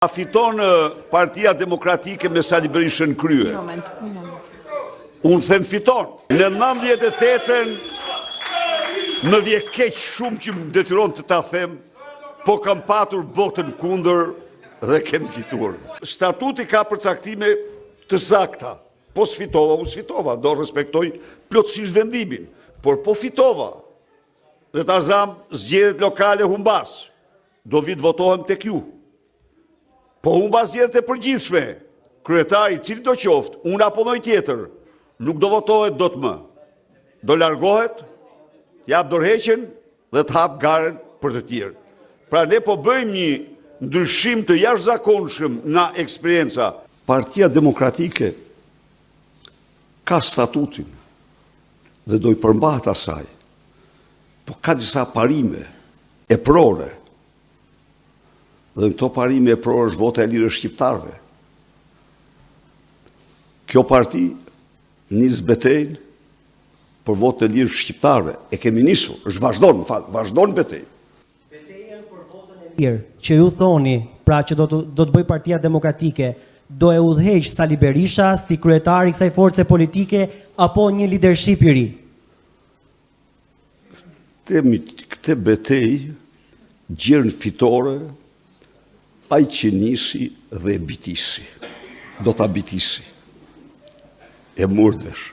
Fiton Partia Demokratike me Sali Berishën krye. Unë them fiton. Në 98-ën më vje keq shumë që më detyron të ta them, po kam patur botën kundër dhe kemi fituar. Statuti ka përcaktime të sakta. Po sfitova, u sfitova, do respektoj plotësisht vendimin. Por po fitova. Dhe ta zam zgjedhjet lokale humbas. Do vit votohem tek ju. Po humbas zgjedhjet e përgjithshme. Kryetari, cili do qoftë, unë apo ndonjë tjetër, nuk do votohet dot më. Do largohet, jap dorëheqjen dhe të hap garën për të tjerë. Pra ne po bëjmë një ndryshim të jashtëzakonshëm nga eksperienca. Partia Demokratike ka statutin dhe do i përmbahet asaj, po ka disa parime eprore. Dhe në këto parime eprore është vota e lirë e shqiptarëve. Kjo parti nis betejën për votë e lirë shqiptarëve. E kemi nisur, është vazhdon betejën. Betejën për votën e lirë që ju thoni, pra që do të bëj Partia Demokratike, do e udhëheq Sali Berisha si kryetari i kësaj force politike apo një leadership i ri? Këtë betejë gjerën fitore ai që nisi dhe bitisi. Do ta bitisi. E murdhvesh.